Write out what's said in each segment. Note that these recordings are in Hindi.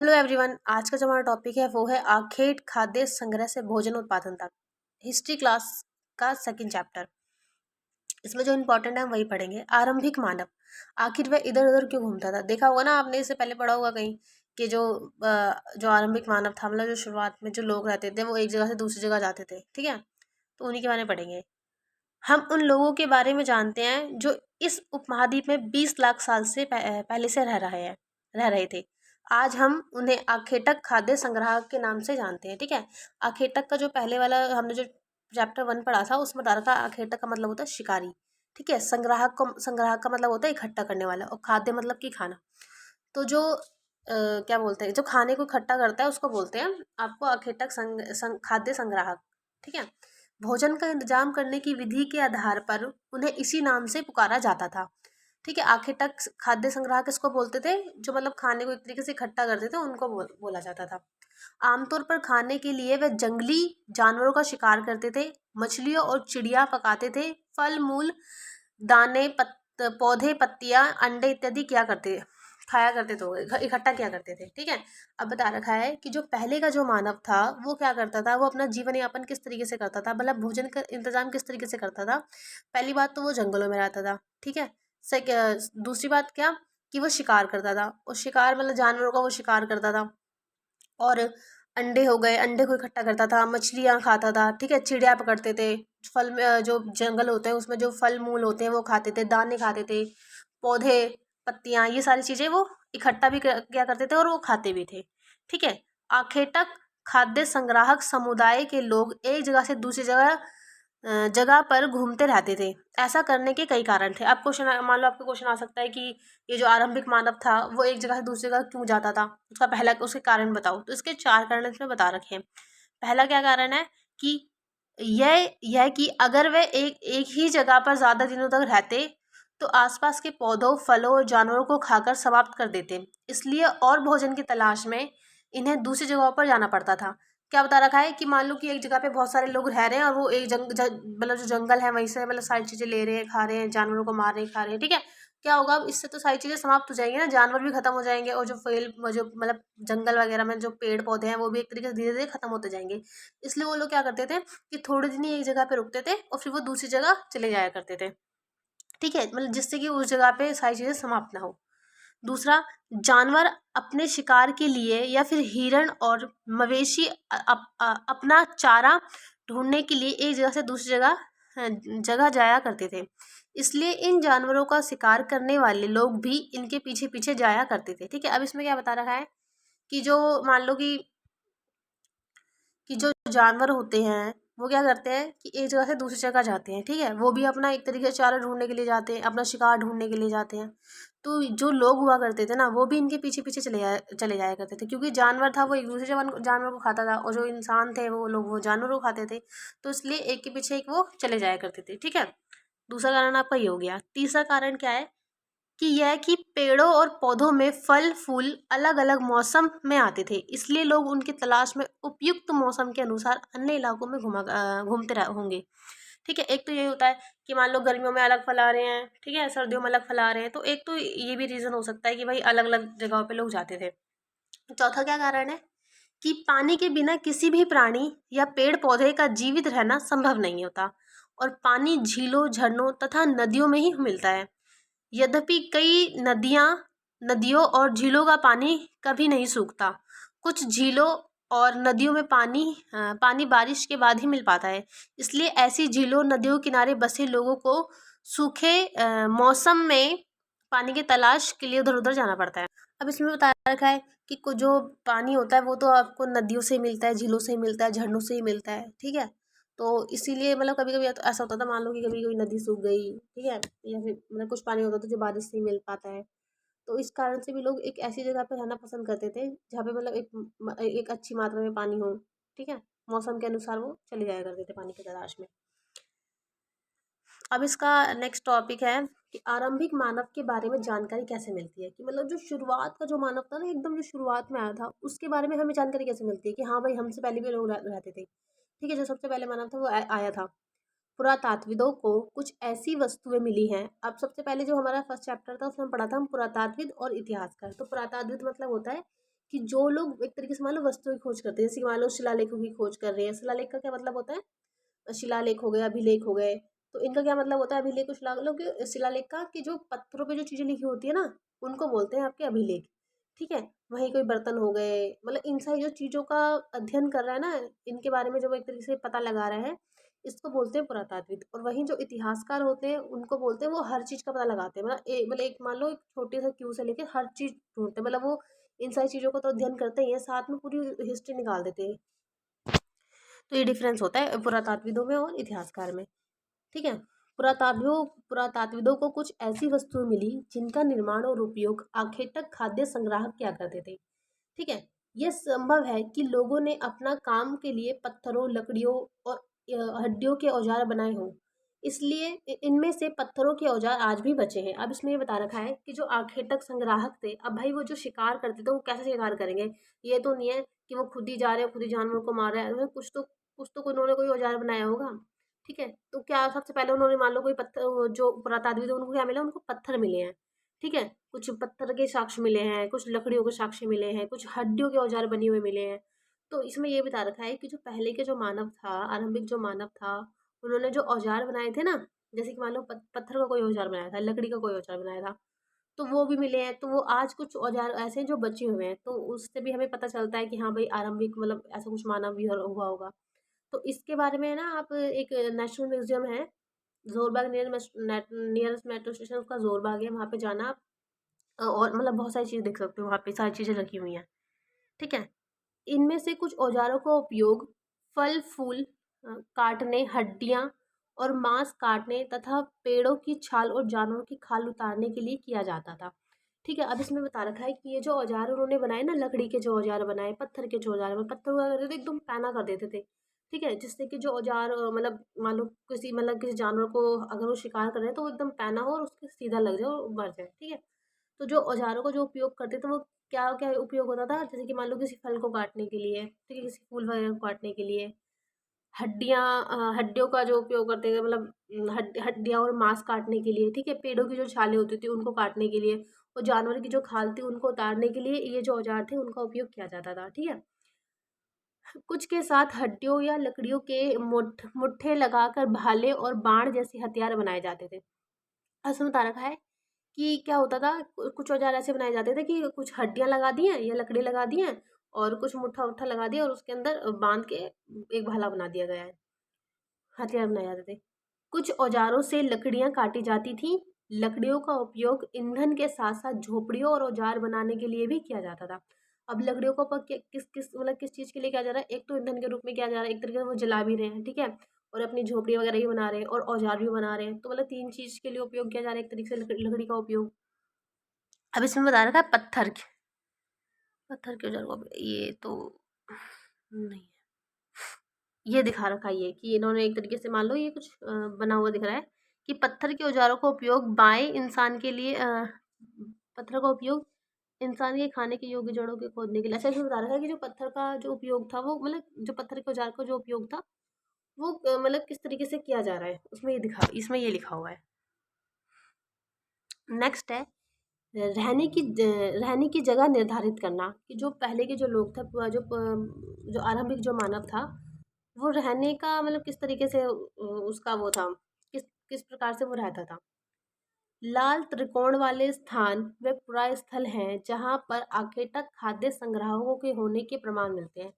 Hello everyone. आज का जो हमारा टॉपिक है वो है आखेट खाद्य संग्रह से भोजन उत्पादन तक, हिस्ट्री क्लास का सेकंड चैप्टर। इसमें जो इम्पोर्टेंट है हम वही पढ़ेंगे। आरंभिक मानव, आखिर वह इधर उधर क्यों घूमता था? देखा होगा ना आपने, इससे पहले पढ़ा होगा कहीं कि जो आरंभिक मानव था, मतलब जो शुरुआत में जो लोग रहते थे वो एक जगह से दूसरी जगह जाते थे। ठीक है, तो उन्हीं के बारे में पढ़ेंगे। हम उन लोगों के बारे में जानते हैं जो इस उपमहाद्वीप में 20 लाख साल से पहले से रह रहे थे। आज हम उन्हें आखेटक खाद्य संग्राहक के नाम से जानते हैं। ठीक है, आखेटक का जो पहले वाला हमने जो चैप्टर 1 पढ़ा था उसमें बता रहा था आखेटक का मतलब होता है शिकारी। ठीक है, संग्राहक का मतलब होता है इकट्ठा करने वाला, और खाद्य मतलब कि खाना। तो जो क्या बोलते हैं, जो खाने को इकट्ठा करता है उसको बोलते हैं आपको आखेटक खाद्य संग्राहक। ठीक है, भोजन का इंतजाम करने की विधि के आधार पर उन्हें इसी नाम से पुकारा जाता था। ठीक है, आखेटक खाद्य संग्राहक किसको बोलते थे? जो मतलब खाने को एक तरीके से इकट्ठा करते थे उनको बोला जाता था। आमतौर पर खाने के लिए वे जंगली जानवरों का शिकार करते थे, मछलियों और चिड़िया पकाते थे, फल मूल दाने पौधे पत्तियां अंडे इत्यादि क्या करते खाया करते थे, इकट्ठा किया करते थे। ठीक है, अब बता रखा है कि जो पहले का जो मानव था वो क्या करता था, वो अपना जीवन यापन किस तरीके से करता था, मतलब भोजन का इंतजाम किस तरीके से करता था। पहली बात तो वो जंगलों में रहता था। ठीक है, दूसरी बात क्या, कि वो शिकार करता था, और शिकार मतलब जानवरों का वो शिकार करता था। और अंडे हो गए, अंडे को इकट्ठा करता था, मछलियाँ खाता था। ठीक है, चिड़िया पकड़ते थे, फल में जो जंगल होते हैं उसमें जो फल मूल होते हैं वो खाते थे, दाने खाते थे, पौधे पत्तियाँ, ये सारी चीज़ें वो इकट्ठा भी किया करते थे और वो खाते भी थे। ठीक है, आखेटक खाद्य संग्राहक समुदाय के लोग एक जगह से दूसरी जगह पर घूमते रहते थे। ऐसा करने के कई कारण थे। आप क्वेश्चन मान लो, आपको क्वेश्चन आ सकता है कि ये जो आरंभिक मानव था वो एक जगह से दूसरी जगह क्यों जाता था, उसका पहला उसके कारण बताओ। तो इसके 4 कारण इसमें बता रखे हैं। पहला क्या कारण है कि यह कि अगर वे एक एक ही जगह पर ज़्यादा दिनों तक रहते तो आसपास के पौधों फलों और जानवरों को खाकर समाप्त कर देते, इसलिए और भोजन की तलाश में इन्हें दूसरी जगहों पर जाना पड़ता था। क्या बता रखा है कि मान लो कि एक जगह पे बहुत सारे लोग रह रहे हैं और वो एक मतलब जो जंगल है वहीं से मतलब सारी चीज़ें ले रहे हैं, खा रहे हैं, जानवरों को मार रहे हैं, खा रहे हैं। ठीक है, क्या होगा अब, इससे तो सारी चीज़ें समाप्त हो जाएंगी ना, जानवर भी खत्म हो जाएंगे, और जो फेल जो मतलब जंगल वगैरह में जो पेड़ पौधे हैं वो भी एक तरीके से धीरे धीरे खत्म होते जाएंगे। इसलिए वो लोग क्या करते थे कि थोड़े दिन ही एक जगह पे रुकते थे और फिर वो दूसरी जगह चले जाया करते थे। ठीक है, मतलब जिससे कि उस जगह पे सारी चीज़ें समाप्त ना हो। दूसरा, जानवर अपने शिकार के लिए या फिर हिरण और मवेशी अपना चारा ढूंढने के लिए एक जगह से दूसरी जगह जाया करते थे। इसलिए इन जानवरों का शिकार करने वाले लोग भी इनके पीछे पीछे जाया करते थे। ठीक है, अब इसमें क्या बता रखा है कि जो मान लो कि जो जानवर होते हैं वो क्या करते हैं कि एक जगह से दूसरी जगह जाते हैं। ठीक है, वो भी अपना एक तरीके से चारा ढूंढने के लिए जाते हैं, अपना शिकार ढूंढने के लिए जाते हैं। तो जो लोग हुआ करते थे ना वो भी इनके पीछे पीछे चले जाया करते थे, क्योंकि जानवर था वो एक दूसरे जानवर को खाता था, और जो इंसान थे वो लोग वो जानवरों को खाते थे। तो इसलिए एक के पीछे एक वो चले जाया करते थे। ठीक है, दूसरा कारण आपका ये हो गया। तीसरा कारण क्या है कि यह कि पेड़ों और पौधों में फल फूल अलग अलग मौसम में आते थे, इसलिए लोग उनकी तलाश में उपयुक्त मौसम के अनुसार अन्य इलाकों में घूमते होंगे। ठीक है, एक तो ये होता है कि मान लो गर्मियों में अलग फल आ रहे हैं, ठीक है, सर्दियों में अलग फल आ रहे हैं, तो एक तो ये भी रीज़न हो सकता है कि भाई अलग अलग जगहों पे लोग जाते थे। चौथा क्या कारण है कि पानी के बिना किसी भी प्राणी या पेड़ पौधे का जीवित रहना संभव नहीं होता, और पानी झीलों झरनों तथा नदियों में ही मिलता है। यद्यपि कई नदियों और झीलों का पानी कभी नहीं सूखता। कुछ झीलों और नदियों में पानी बारिश के बाद ही मिल पाता है। इसलिए ऐसी झीलों नदियों किनारे बसे लोगों को सूखे मौसम में पानी की तलाश के लिए उधर उधर जाना पड़ता है। अब इसमें बता रखा है कि जो पानी होता है वो तो आपको नदियों से मिलता है, झीलों से मिलता है, झरनों से ही मिलता है। ठीक है, तो इसीलिए मतलब कभी कभी ऐसा होता था, मान लो कि कभी कभी नदी सूख गई, ठीक है, या फिर मतलब कुछ पानी होता था जो बारिश से ही मिल पाता है। तो इस कारण से भी लोग एक ऐसी जगह पर रहना पसंद करते थे जहाँ पे मतलब एक अच्छी मात्रा में पानी हो। ठीक है, मौसम के अनुसार वो चले जाया करते थे पानी की तलाश में। अब इसका नेक्स्ट टॉपिक है कि आरंभिक मानव के बारे में जानकारी कैसे मिलती है, कि मतलब जो शुरुआत का जो मानव था ना, एकदम जो शुरुआत में आया था उसके बारे में हमें जानकारी कैसे मिलती है कि हाँ भाई हमसे पहले भी लोग रहते थे। ठीक है, जो सबसे पहले मानव था वो आया था। पुरातात्विदों को कुछ ऐसी वस्तुएं मिली हैं। अब सबसे पहले जो हमारा फर्स्ट चैप्टर था उसमें हम पढ़ा था हम पुरातात्विद और इतिहासकार। तो पुरातात्विद मतलब होता है कि जो लोग एक तरीके से मान लो वस्तुओं की खोज करते हैं, जैसे कि मान लो शिलालेखों की खोज कर रहे हैं। शिलालेख का क्या मतलब होता है? शिलालेख हो गए, अभिलेख हो गए। तो इनका क्या मतलब होता है? अभिलेख और शिलालेख का, कि जो पत्थरों पे जो चीजें लिखी होती है ना, उनको बोलते हैं आपके अभिलेख। ठीक है। वहीं कोई बर्तन हो गए, मतलब इन सारी जो चीजों का अध्ययन कर रहा है ना, इनके बारे में जो वो एक तरीके से पता लगा रहा है, इसको बोलते हैं पुरातात्विक। और वहीं जो इतिहासकार होते हैं उनको बोलते हैं, वो हर चीज का पता लगाते हैं। मतलब एक मान लो एक छोटे से क्यू से लेके हर चीज ढूंढते हैं। मतलब वो इन सारी चीजों को तो अध्ययन करते ही हैं, साथ में पूरी हिस्ट्री निकाल देते हैं। तो ये डिफरेंस होता है पुरातात्विदों में और इतिहासकार में। ठीक है। पुरातात्विदों को कुछ ऐसी वस्तुएं मिली जिनका निर्माण और उपयोग आखेटक खाद्य संग्राहक किया करते थे। ठीक है। यह संभव है कि लोगों ने अपना काम के लिए पत्थरों, लकड़ियों और हड्डियों के औजार बनाए हों। इसलिए इनमें से पत्थरों के औजार आज भी बचे हैं। अब इसमें ये बता रखा है कि जो आखेटक संग्राहक थे, अब भाई वो जो शिकार करते थे वो कैसे शिकार करेंगे? ये तो नहीं है कि वो खुद ही जा रहे हैं, खुद ही जानवरों को मार रहे हैं। कुछ तो उन्होंने कोई औजार बनाया होगा। ठीक है। तो क्या सबसे पहले उन्होंने मान लो कोई पत्थर, वो जो पुरातात्विक थे उनको क्या मिला? उनको पत्थर मिले हैं। ठीक है। कुछ पत्थर के साक्ष्य मिले हैं, कुछ लकड़ियों के साक्ष्य मिले हैं, कुछ हड्डियों के औजार बने हुए मिले हैं। तो इसमें ये बता रखा है कि जो पहले के जो मानव था, आरंभिक जो मानव था, उन्होंने जो औजार बनाए थे ना, जैसे कि मान लो पत्थर का कोई औजार बनाया था, लकड़ी का कोई औजार बनाया था, तो वो भी मिले हैं। तो वो आज कुछ औजार ऐसे हैं जो बचे हुए हैं, तो उससे भी हमें पता चलता है कि हाँ भाई आरंभिक मतलब ऐसा कुछ मानव भी हुआ होगा। तो इसके बारे में ना आप एक नेशनल म्यूजियम है जोरबाग, नियरेस्ट मेट्रो स्टेशन उसका जोरबाग है, वहाँ पे जाना आप। और मतलब बहुत सारी चीज़ देख सकते हो, वहाँ पे सारी चीज़ें रखी हुई हैं। ठीक है। इनमें से कुछ औजारों का उपयोग फल फूल काटने, हड्डियां और मांस काटने तथा पेड़ों की छाल और जानवरों की खाल उतारने के लिए किया जाता था। ठीक है। अब इसमें बता रखा है कि ये जो औजार उन्होंने बनाए ना, लकड़ी के जो औजार बनाए, पत्थर के जो औजार बनाए, पत्थर हुआ करते थे एकदम पैना कर देते थे। ठीक है। जिससे कि जो औजार मतलब मान लो किसी जानवर को अगर वो शिकार कर रहे हैं तो वो एकदम पैना हो और उसके सीधा लग जाए और मर जाए। ठीक है। तो जो औजारों का जो उपयोग करते थे वो क्या क्या उपयोग होता था? जैसे कि मान लो किसी फल को काटने के लिए, ठीक है, किसी फूल वगैरह को काटने के लिए। हड्डियों का जो उपयोग करते थे, मतलब हड्डियां और मांस काटने के लिए। ठीक है। पेड़ों की जो छालें होती थी उनको काटने के लिए, और जानवर की जो खाल थी उनको उतारने के लिए ये जो औजार थे उनका उपयोग किया जाता था। ठीक है। कुछ के साथ हड्डियों या लकड़ियों के मुट्ठे लगाकर भाले और बाण जैसे हथियार बनाए जाते थे। असम बता रखा है कि क्या होता था, कुछ औजार ऐसे बनाए जाते थे कि कुछ हड्डियां लगा दी हैं या लकड़ी लगा दी हैं, और कुछ मुट्ठा उट्ठा लगा दिया और उसके अंदर बांध के एक भाला बना दिया गया है, हथियार बनाए जाते थे। कुछ औजारों से लकड़ियां काटी जाती थी। लकड़ियों का उपयोग ईंधन के साथ साथ झोपड़ियों और औजार बनाने के लिए भी किया जाता था। अब लकड़ियों को किस किस मतलब किस चीज के लिए किया जा रहा है? एक तो ईंधन के रूप में किया जा रहा है, एक तरीके से वो जला भी रहे हैं। ठीक है। और अपनी झोपड़ी वगैरह भी बना रहे हैं और औजार भी बना रहे हैं, तो मतलब तीन चीज के लिए उपयोग किया जा रहा है एक तरीके से लकड़ी का उपयोग। अब इसमें बता रखा है पत्थर के औजार को, ये तो नहीं है। ये दिखा रखा है ये कि इन्होंने एक तरीके से मान लो ये कुछ बना हुआ दिख रहा है कि पत्थर के औजारों का उपयोग बाएं इंसान के लिए पत्थर का उपयोग इंसान के खाने के योग्य जड़ों के खोदने के लिए। ऐसा इसमें बता रखा है कि जो पत्थर का जो उपयोग था वो मतलब जो पत्थर के औजार का जो उपयोग था वो मतलब किस तरीके से किया जा रहा है, इसमें ये लिखा हुआ है। नेक्स्ट है रहने की जगह निर्धारित करना, कि जो पहले के जो लोग थे, जो आरंभिक जो मानव था, वो रहने का मतलब किस तरीके से उसका वो था, किस किस प्रकार से वो रहता था। लाल त्रिकोण वाले स्थान वे पुरा स्थल हैं जहां पर आखेटक खाद्य संग्राहकों के होने के प्रमाण मिलते हैं।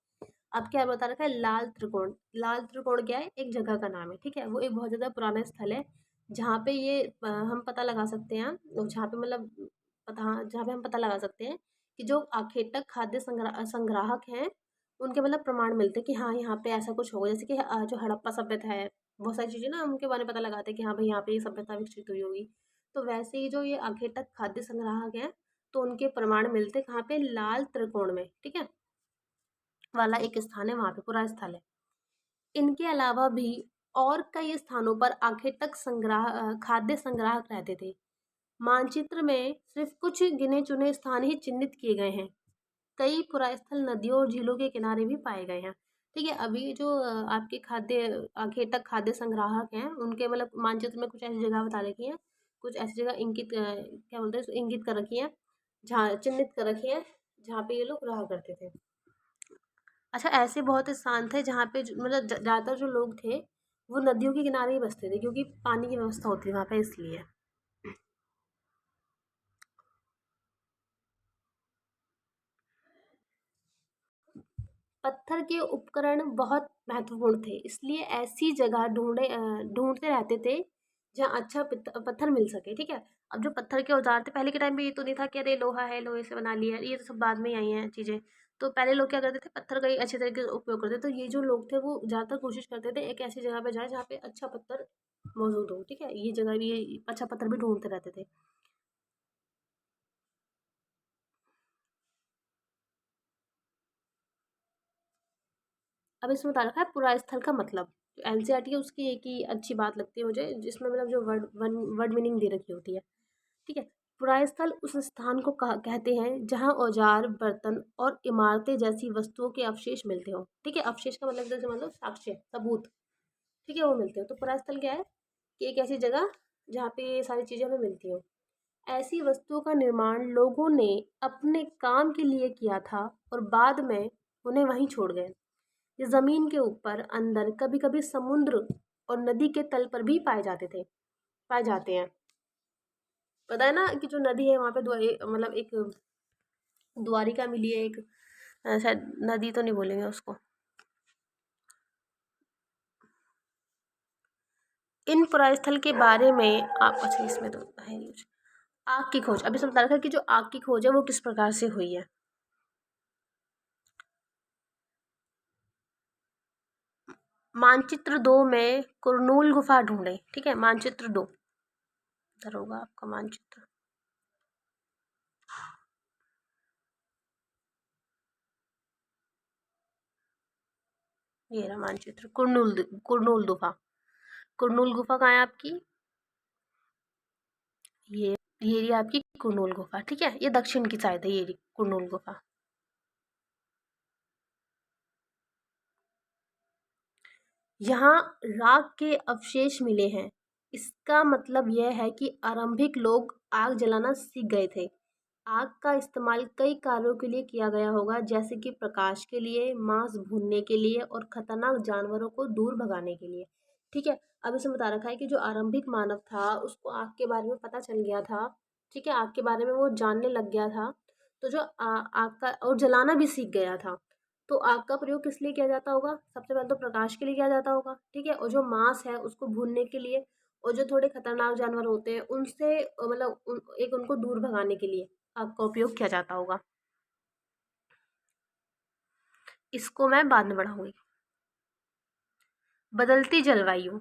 अब क्या बता रखा है? लाल त्रिकोण क्या है? एक जगह का नाम है। ठीक है। वो एक बहुत ज़्यादा पुराना स्थल है जहाँ पे ये हम पता लगा सकते हैं, और जहाँ पे मतलब जहाँ पे हम पता लगा सकते हैं कि जो आखेटक खाद्य संग्राहक हैं उनके मतलब प्रमाण मिलते हैं कि हाँ यहाँ पे ऐसा कुछ होगा। जैसे कि जो हड़प्पा सभ्यता है, बहुत सारी चीज़ें ना उनके बारे में पता लगाते हैं कि हाँ भाई यहाँ पे ये सभ्यता विकसित हुई होगी। तो वैसे ही जो ये आखेटक खाद्य संग्राहक हैं, तो उनके प्रमाण मिलते हैं कहाँ पे? लाल त्रिकोण में। ठीक है। वाला एक स्थान है, वहां पे पूरा स्थल है। इनके अलावा भी और कई स्थानों पर आखेटक खाद्य संग्राहक रहते थे। मानचित्र में सिर्फ कुछ गिने चुने स्थान ही चिन्हित किए गए हैं। कई पुरास्थल नदियों और झीलों के किनारे भी पाए गए हैं। ठीक है। अभी जो आपके आखेटक खाद्य संग्राहक हैं उनके मतलब मानचित्र में कुछ ऐसी जगह बता रखी हैं, कुछ ऐसी जगह इंगित क्या बोलते हैं इंगित कर रखी है, जहाँ चिन्हित कर रखी है जहाँ पे ये लोग रहा करते थे। अच्छा, ऐसे बहुत स्थान थे जहाँ पे मतलब ज़्यादातर जो लोग थे वो नदियों के किनारे ही बसते थे, क्योंकि पानी की व्यवस्था होती है वहाँ पे, इसलिए। पत्थर के उपकरण बहुत महत्वपूर्ण थे, इसलिए ऐसी जगह ढूंढते रहते थे जहाँ अच्छा पत्थर मिल सके, ठीक है। अब जो पत्थर के औजार थे, पहले के टाइम में ये तो नहीं था कि अरे लोहा है, लोहे से बना लिया, ये तो सब बाद में ही आई हैं चीज़ें। तो पहले लोग क्या करते थे, पत्थर का ही अच्छे तरीके से उपयोग करते थे। तो ये जो लोग थे वो ज़्यादातर कोशिश करते थे एक ऐसी जगह पे जाए जहाँ पे अच्छा पत्थर मौजूद हो, ठीक है। ये जगह भी, ये अच्छा पत्थर भी ढूंढते रहते थे। अब इसमें बता रखा है पूरा स्थल का मतलब। जो एनसीईआरटी है उसकी एक ही अच्छी बात लगती है मुझे, जिसमें मतलब जो वर्ड मीनिंग दे रखी होती है, ठीक है। पुरास्थल उस स्थान को कहते हैं जहाँ औजार, बर्तन और इमारतें जैसी वस्तुओं के अवशेष मिलते हो, ठीक है। अवशेष का मतलब जैसे मतलब साक्ष्य, सबूत, ठीक है, वो मिलते हो। तो पुरास्थल क्या है कि एक ऐसी जगह जहाँ पे ये सारी चीज़ें हमें मिलती हो। ऐसी वस्तुओं का निर्माण लोगों ने अपने काम के लिए किया था और बाद में उन्हें वहीं छोड़ गए। ये ज़मीन के ऊपर, अंदर, कभी-कभी समुद्र और नदी के तल पर भी पाए जाते हैं। पता है ना कि जो नदी है वहाँ पे मतलब एक द्वारिका मिली है एक, शायद नदी तो नहीं बोलेंगे उसको। इन पुरास्थल के बारे में आप, अच्छा इसमें तो है नहीं कुछ। आग की खोज, अभी सब बता रखा है कि जो आग की खोज है वो किस प्रकार से हुई है। मानचित्र 2 में कुरनूल गुफा ढूंढे, ठीक है। मानचित्र 2 इधर होगा आपका मानचित्र। ये रहा मानचित्र, कुरनूल गुफा। कुरनूल गुफा कहाँ है आपकी, ये ये रही आपकी कुरनूल गुफा, ठीक है। ये दक्षिण की साइड है, ये रही कुरनूल गुफा। यहाँ राख के अवशेष मिले हैं। इसका मतलब यह है कि आरंभिक लोग आग जलाना सीख गए थे। आग का इस्तेमाल कई कार्यों के लिए किया गया होगा, जैसे कि प्रकाश के लिए, मांस भूनने के लिए और खतरनाक जानवरों को दूर भगाने के लिए, ठीक है। अब इसमें बता रखा है कि जो आरंभिक मानव था उसको आग के बारे में पता चल गया था, ठीक है। आग के बारे में वो जानने लग गया था। तो जो आग का, और जलाना भी सीख गया था। तो आग का प्रयोग किस लिए किया जाता होगा, सबसे पहले तो प्रकाश के लिए किया जाता होगा, ठीक है। और जो मांस है उसको भूनने के लिए, और जो थोड़े खतरनाक जानवर होते हैं उनसे मतलब एक उनको दूर भगाने के लिए आग का उपयोग किया जाता होगा। इसको मैं बाद में बढ़ाऊंगी। बदलती जलवायु,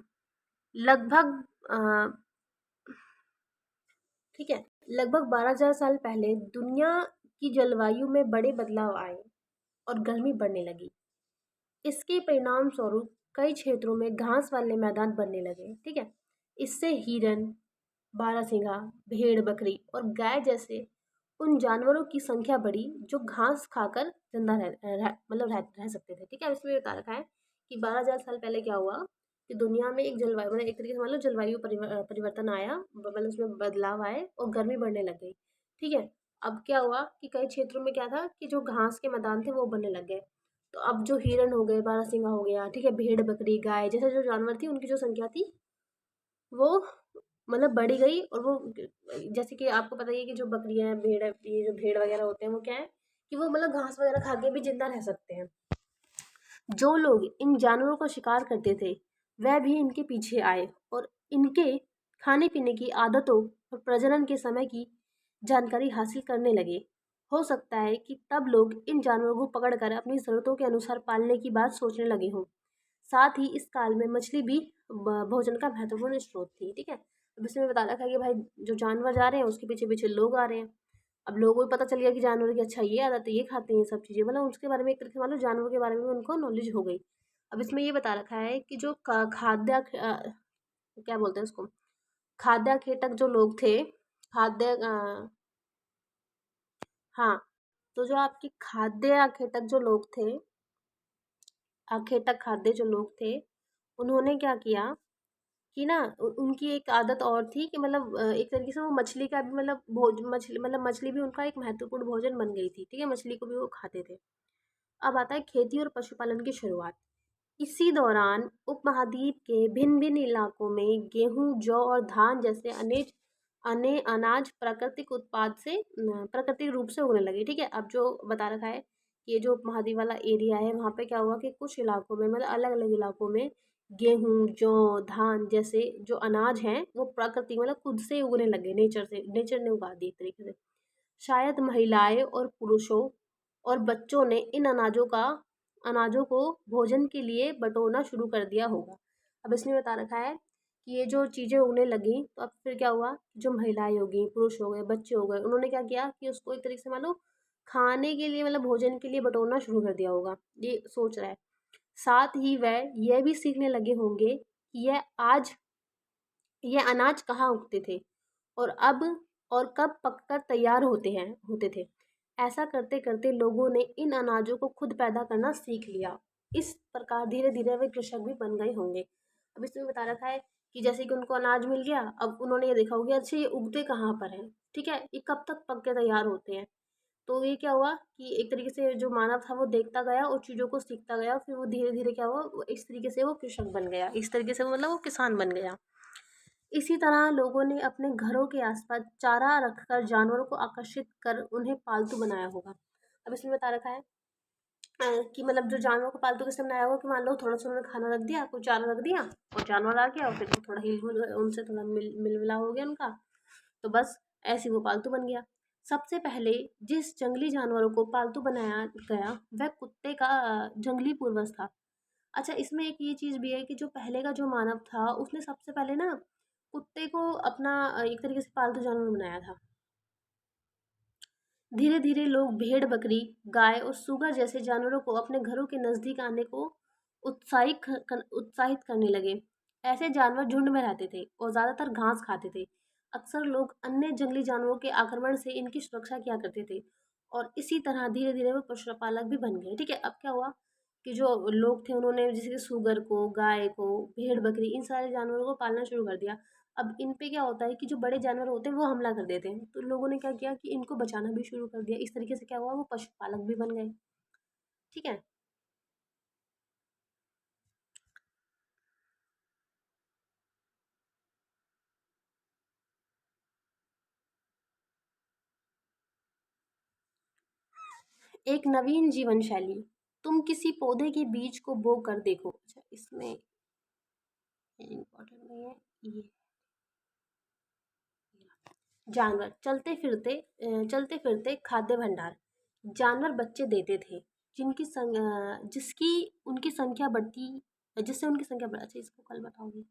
लगभग अ, ठीक है, लगभग 12,000 साल पहले दुनिया की जलवायु में बड़े बदलाव आए और गर्मी बढ़ने लगी। इसके परिणाम स्वरूप कई क्षेत्रों में घास वाले मैदान बनने लगे, ठीक है। इससे हिरन, बारहसिंगा, भेड़, बकरी और गाय जैसे उन जानवरों की संख्या बढ़ी जो घास खाकर जिंदा मतलब रह सकते थे, ठीक है। इसमें बता रखा है कि 12,000 साल पहले क्या हुआ कि दुनिया में एक जलवायु, मतलब एक तरीके से मतलब जलवायु परिवर्तन आया, मतलब उसमें बदलाव आए और गर्मी बढ़ने लग गई, ठीक है। अब क्या हुआ कि कई क्षेत्रों में क्या था कि जो घास के मैदान थे वो बनने लग गए। तो अब जो हिरन हो गए, बारहसिंगा हो गया, ठीक है, भेड़, बकरी, गाय जैसे जो जानवर थी उनकी जो संख्या थी वो मतलब बढ़ी गई। और वो जैसे कि आपको पता ही है कि जो बकरियां हैं, भेड़ है, ये जो भेड़ वगैरह होते हैं वो क्या है कि वो मतलब घास वगैरह खा के भी जिंदा रह सकते हैं। जो लोग इन जानवरों का शिकार करते थे वह भी इनके पीछे आए और इनके खाने पीने की आदतों और प्रजनन के समय की जानकारी हासिल करने लगे। हो सकता है कि तब लोग इन जानवरों को पकड़कर अपनी ज़रूरतों के अनुसार पालने की बात सोचने लगे हों। साथ ही इस काल में मछली भी भोजन का महत्वपूर्ण स्रोत थी, ठीक है। अब इसमें बता रखा है कि भाई जो जानवर जा रहे हैं उसके पीछे पीछे लोग आ रहे हैं। अब लोगों को पता चल गया कि जानवर की अच्छा ये आदत है, ये खाते हैं, ये सब चीज़ें, मतलब उसके बारे में एक तरह से मतलब जानवर के बारे में उनको नॉलेज हो गई। अब इसमें ये बता रखा है कि जो क्या बोलते हैं उसको, खाद्य खेटक जो लोग थे, खाद्य हाँ, तो जो आपकी खाद्य खेटक जो लोग थे, अखेटक खाद्य जो लोग थे, उन्होंने क्या किया कि ना उनकी एक आदत और थी कि मतलब एक तरीके से वो मछली का भी मतलब भोज मछली मतलब मछली भी उनका एक महत्वपूर्ण भोजन बन गई थी, ठीक है, मछली को भी वो खाते थे। अब आता है खेती और पशुपालन की शुरुआत। इसी दौरान उपमहाद्वीप के भिन्न भिन्न इलाकों में गेहूं, जौ और धान जैसे अनेज अने अनाज प्राकृतिक उत्पाद से प्राकृतिक रूप से उगने लगे, ठीक है। अब जो बता रखा है कि ये जो उपमहाद्वीप वाला एरिया है वहाँ पे क्या हुआ कि कुछ इलाकों में मतलब अलग अलग इलाकों में गेहूं, जौ, धान जैसे जो अनाज हैं वो प्राकृतिक मतलब खुद से उगने लगे, नेचर ने उगा दी एक तरीके से। शायद महिलाएं और पुरुषों और बच्चों ने इन अनाजों को भोजन के लिए बटोरना शुरू कर दिया होगा। अब इसमें बता रखा है कि ये जो चीज़ें उगने लगी तो अब फिर क्या हुआ, जो महिलाएं हो गई, पुरुष हो गए, बच्चे हो गए, उन्होंने क्या किया कि उसको एक तरीके से मान लो खाने के लिए मतलब भोजन के लिए बटोरना शुरू कर दिया होगा, ये सोच रहा है। साथ ही वह यह भी सीखने लगे होंगे कि यह अनाज कहाँ उगते थे और अब और कब पककर तैयार होते थे। ऐसा करते करते लोगों ने इन अनाजों को खुद पैदा करना सीख लिया। इस प्रकार धीरे धीरे वे कृषक भी बन गए होंगे। अब इसमें बता रखा है कि जैसे कि उनको अनाज मिल गया, अब उन्होंने ये देखा होगा अच्छा ये उगते कहाँ पर है, ठीक है, ये कब तक पक के तैयार होते हैं। तो ये क्या हुआ कि एक तरीके से जो मानव था वो देखता गया और चीज़ों को सीखता गया, फिर वो धीरे धीरे क्या हुआ इस तरीके से वो कृषक बन गया, इस तरीके से वो मतलब वो किसान बन गया। इसी तरह लोगों ने अपने घरों के आसपास चारा रखकर जानवरों को आकर्षित कर उन्हें पालतू बनाया होगा। अब इसमें बता रखा है कि मतलब जो जानवरों को पालतू कैसे बनाया होगा कि मान लो थोड़ा सा उन्होंने खाना रख दिया, कोई चारा रख दिया और जानवर आ गया और फिर वो थोड़ा हिल जुल उनसे थोड़ा मिल मिला हो गया उनका, तो बस ऐसे ही वो पालतू बन गया। सबसे पहले जिस जंगली जानवरों को पालतू बनाया गया वह कुत्ते का जंगली पूर्वज था। अच्छा, इसमें एक ये चीज़ भी है कि जो पहले का जो मानव था उसने सबसे पहले ना कुत्ते को अपना एक तरीके से पालतू जानवर बनाया था। धीरे धीरे लोग भेड़, बकरी, गाय और सूगर जैसे जानवरों को अपने घरों के नजदीक आने को उत्साहित करने लगे। ऐसे जानवर झुंड में रहते थे और ज्यादातर घास खाते थे। अक्सर लोग अन्य जंगली जानवरों के आक्रमण से इनकी सुरक्षा किया करते थे और इसी तरह धीरे धीरे वो पशुपालक भी बन गए, ठीक है। अब क्या हुआ कि जो लोग थे उन्होंने जैसे कि सूगर को, गाय को, भेड़, बकरी इन सारे जानवरों को पालना शुरू कर दिया। अब इन पे क्या होता है कि जो बड़े जानवर होते हैं वो हमला कर देते हैं, तो लोगों ने क्या किया कि इनको बचाना भी शुरू कर दिया। इस तरीके से क्या हुआ वो पशुपालक भी बन गए, ठीक है। एक नवीन जीवन शैली। तुम किसी पौधे के बीज को बो कर देखो। अच्छा, इसमें इम्पोर्टेंट नहीं है ये। जानवर चलते फिरते खाद्य भंडार। जानवर बच्चे देते थे जिनकी जिसकी उनकी संख्या बढ़ती जिससे उनकी संख्या बढ़ अच्छा इसको कल बताऊंगी।